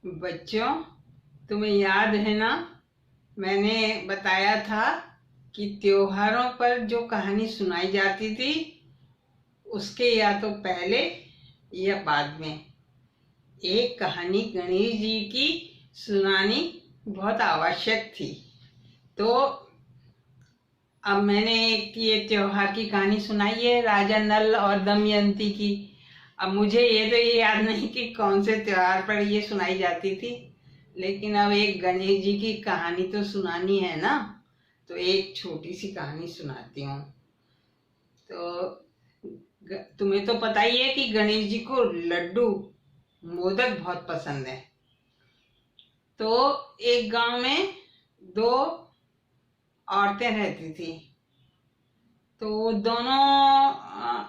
बच्चों, तुम्हें याद है ना, मैंने बताया था कि त्योहारों पर जो कहानी सुनाई जाती थी उसके या तो पहले या बाद में एक कहानी गणेश जी की सुनानी बहुत आवश्यक थी। तो अब मैंने एक ये त्योहार की कहानी सुनाई है, राजा नल और दमयंती की। अब मुझे ये याद नहीं कि कौन से त्योहार पर ये सुनाई जाती थी, लेकिन अब एक गणेश जी की कहानी तो सुनानी है ना, तो एक छोटी सी कहानी सुनाती हूँ। तो तुम्हें तो पता ही है कि गणेश जी को लड्डू मोदक बहुत पसंद है। तो एक गांव में दो औरतें रहती थी। तो वो दोनों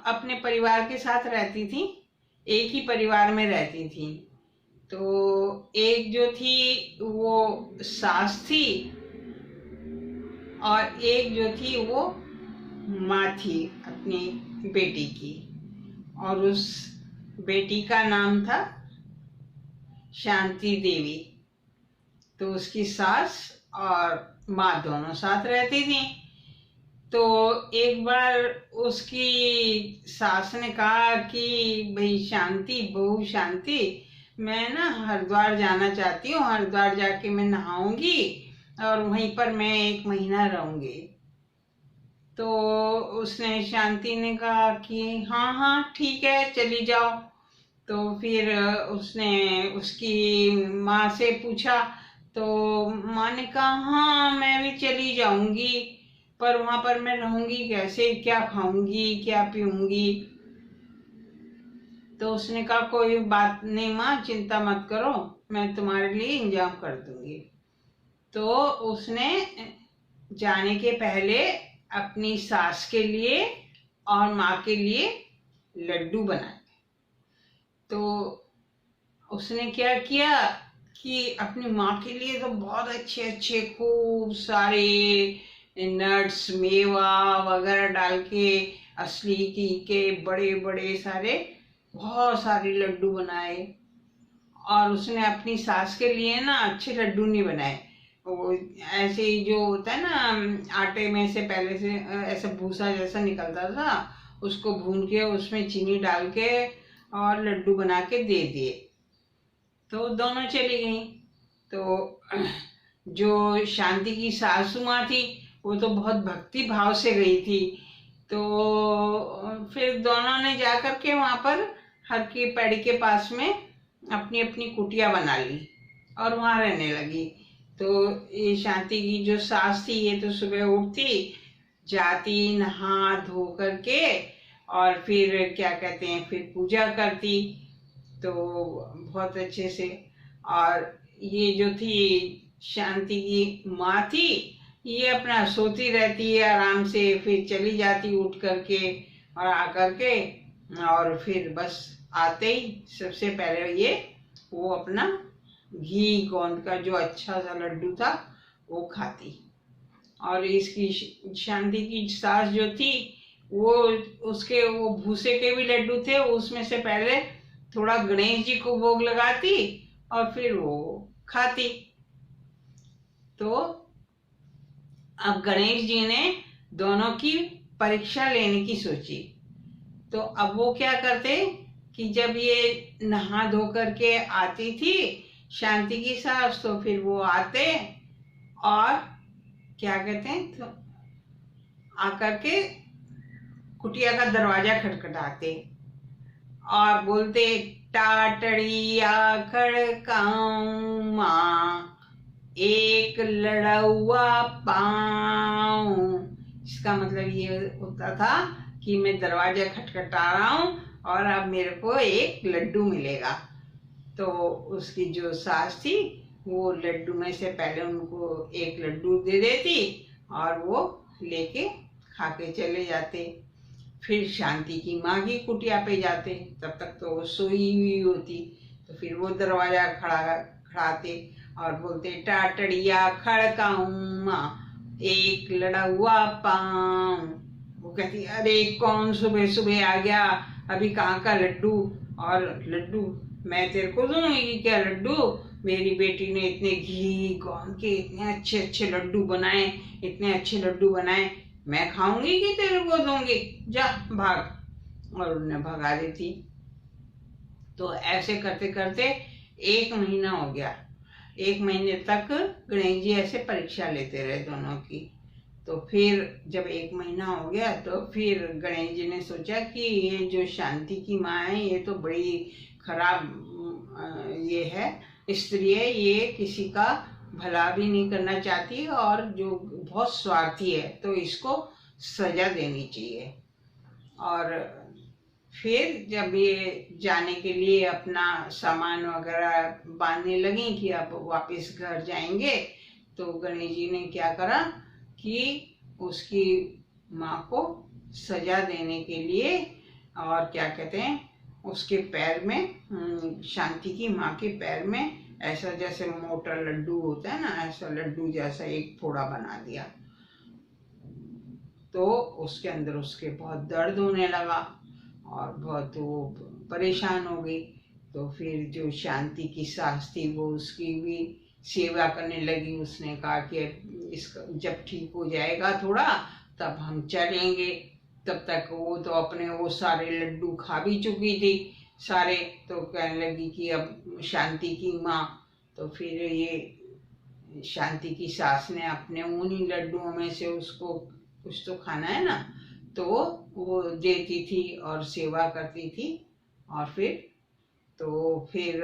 अपने परिवार के साथ रहती थी, एक ही परिवार में रहती थी। तो एक जो थी वो सास थी और एक जो थी वो माँ थी अपनी बेटी की। और उस बेटी का नाम था शांति देवी। तो उसकी सास और माँ दोनों साथ रहती थी। तो एक बार उसकी सास ने कहा कि भाई शांति, बहू शांति, मैं ना हरिद्वार जाना चाहती हूँ, हरिद्वार जाके मैं नहाऊंगी और वहीं पर मैं 1 महीना रहूंगी। तो उसने शांति ने कहा कि हाँ हाँ ठीक है, चली जाओ। तो फिर उसने उसकी माँ से पूछा। तो माँ ने कहा हाँ मैं भी चली जाऊंगी, पर वहां पर मैं रहूंगी कैसे, क्या खाऊंगी, क्या पीऊंगी। तो उसने कहा कोई बात नहीं माँ, चिंता मत करो, मैं तुम्हारे लिए इंतजाम कर दूंगी। तो उसने जाने के पहले अपनी सास के लिए और माँ के लिए लड्डू बनाए। तो उसने क्या किया कि अपनी माँ के लिए तो बहुत अच्छे अच्छे खूब सारे नट्स, मेवा वगैरह डाल के, असली घी के बड़े बड़े सारे बहुत सारे लड्डू बनाए। और उसने अपनी सास के लिए ना अच्छे लड्डू नहीं बनाए, वो ऐसे ही जो होता है ना आटे में से पहले से ऐसा भूसा जैसा निकलता था, उसको भून के उसमें चीनी डाल के और लड्डू बना के दे दिए। तो दोनों चली गई। तो जो शांति की सासू माँ थी वो तो बहुत भक्ति भाव से गई थी। तो फिर दोनों ने जाकर के वहां पर हर की पेड़ी के पास में अपनी अपनी कुटिया बना ली और वहां रहने लगी। तो ये शांति की जो सास थी ये तो सुबह उठती, जाती नहा धो करके और फिर क्या कहते हैं, फिर पूजा करती। तो बहुत अच्छे से। और ये जो थी शांति की माँ थी, ये अपना सोती रहती है आराम से, फिर चली जाती उठ करके और आकर के, और फिर बस आते ही सबसे पहले ये वो अपना घी गोंद का जो अच्छा सा लड्डू था वो खाती। और इसकी शांति की सास जो थी वो उसके वो भूसे के भी लड्डू थे, उसमें से पहले थोड़ा गणेश जी को भोग लगाती और फिर वो खाती। तो अब गणेश जी ने दोनों की परीक्षा लेने की सोची। तो अब वो क्या करते कि जब ये नहा धो करके आती थी शांति की सास, तो फिर वो आते और क्या कहते हैं, तो आकर के कुटिया का दरवाजा खटखटाते और बोलते टाटड़िया खड़काऊं माँ, एक लड़ौआ पाऊं। इसका मतलब ये होता था कि मैं दरवाजा खटखटा रहा हूँ और अब मेरे को एक लड्डू मिलेगा। तो उसकी जो सास थी वो लड्डू में से पहले उनको एक लड्डू दे देती और वो लेके खा के चले जाते। फिर शांति की माँ की कुटिया पे जाते, तब तक तो वो सोई हुई होती। तो फिर वो दरवाजा खड़ाते और बोलते टाटड़िया खड़काऊं माँ, एक लड़ौआ पाऊं। वो कहती अरे कौन सुबह सुबह आ गया, अभी कहाँ का लड्डू, और लड्डू मैं तेरे को दूंगी क्या लड्डू? मेरी बेटी ने इतने घी गौन के इतने अच्छे अच्छे लड्डू बनाए, इतने अच्छे लड्डू बनाए, मैं खाऊंगी कि तेरे को दूंगी? जा भाग। और उन्हें भगा देती। तो ऐसे करते करते 1 महीना हो गया। 1 महीने तक गणेश जी ऐसे परीक्षा लेते रहे दोनों की। तो फिर जब 1 महीना हो गया तो फिर गणेश जी ने सोचा कि ये जो शांति की माँ है ये तो बड़ी खराब ये है, स्त्री है, ये किसी का भला भी नहीं करना चाहती और जो बहुत स्वार्थी है, तो इसको सजा देनी चाहिए। और फिर जब ये जाने के लिए अपना सामान वगैरह बांधने लगी कि अब वापस घर जाएंगे, तो गणेश जी ने क्या करा कि उसकी माँ को सजा देने के लिए, और क्या कहते हैं, उसके पैर में, शांति की माँ के पैर में ऐसा जैसे मोटा लड्डू होता है ना, ऐसा लड्डू जैसा एक फोड़ा बना दिया। तो उसके अंदर उसके बहुत दर्द होने लगा और बहुत वो परेशान हो गई। तो फिर जो शांति की सास थी वो उसकी भी सेवा करने लगी। उसने कहा कि इसका जब ठीक हो जाएगा थोड़ा तब हम चलेंगे। तब तक वो तो अपने वो सारे लड्डू खा भी चुकी थी सारे। तो कहने लगी कि अब शांति की माँ, तो फिर ये शांति की सास ने अपने उन्हीं लड्डुओं में से उसको कुछ तो खाना है ना, तो वो देती थी और सेवा करती थी। और फिर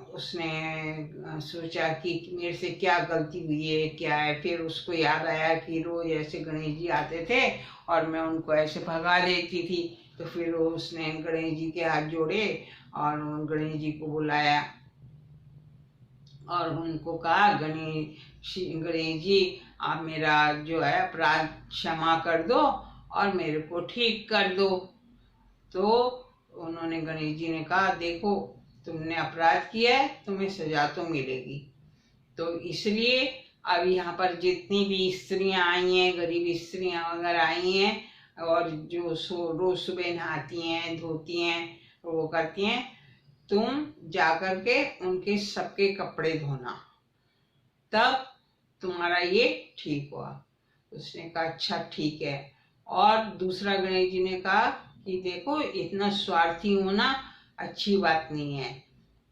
उसने सोचा कि मेरे से क्या गलती हुई है, क्या है। फिर उसको याद आया कि रोज ऐसे गणेश जी आते थे और मैं उनको ऐसे भगा देती थी। तो फिर उसने गणेश जी के हाथ जोड़े और गणेश जी को बुलाया और उनको कहा, गणेश जी आप मेरा जो है अपराध क्षमा कर दो और मेरे को ठीक कर दो। तो उन्होंने गणेश जी ने कहा, देखो तुमने अपराध किया है, तुम्हें सजा तो मिलेगी। तो इसलिए अब यहाँ पर जितनी भी स्त्रियां आई हैं, गरीब स्त्रियां वगैरह आई हैं और जो रोज सुबह नहाती हैं, धोती हैं, वो करती हैं, तुम जाकर के उनके सबके कपड़े धोना, तब तुम्हारा ये ठीक हुआ। उसने कहा अच्छा ठीक है। और दूसरा गणेश जी ने कहा कि देखो इतना स्वार्थी होना अच्छी बात नहीं है।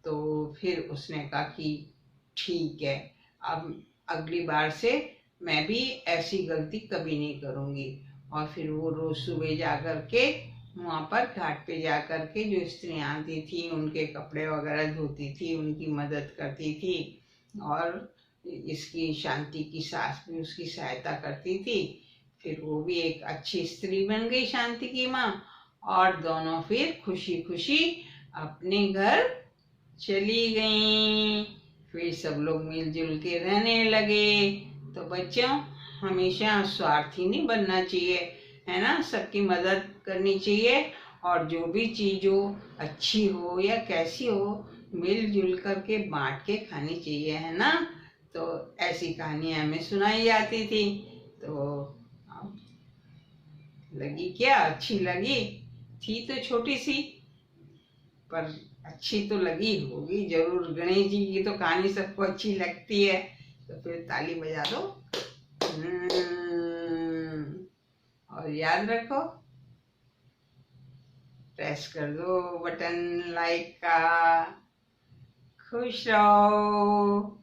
तो फिर उसने कहा कि ठीक है, अब अगली बार से मैं भी ऐसी गलती कभी नहीं करूँगी। और फिर वो रोज सुबह जा कर के वहाँ पर घाट पे जा कर के जो स्त्रियाँ आती थी उनके कपड़े वगैरह धोती थी, उनकी मदद करती थी। और इसकी शांति की सास भी उसकी सहायता करती थी। फिर वो भी एक अच्छी स्त्री बन गई शांति की माँ, और दोनों फिर खुशी खुशी अपने घर चली गईं। फिर सब लोग मिलजुल के रहने लगे। तो बच्चों, हमेशा स्वार्थी नहीं बनना चाहिए, है ना, सबकी मदद करनी चाहिए। और जो भी चीज हो, अच्छी हो या कैसी हो, मिलजुल करके बांट के खानी चाहिए, है ना। तो ऐसी कहानियां हमें सुनाई जाती थी। तो लगी क्या? अच्छी लगी? थी तो छोटी सी, पर अच्छी तो लगी होगी जरूर। गणेश जी की तो कहानी सबको अच्छी लगती है। तो फिर ताली बजा दो। और याद रखो, प्रेस कर दो बटन लाइक का। खुश रहो।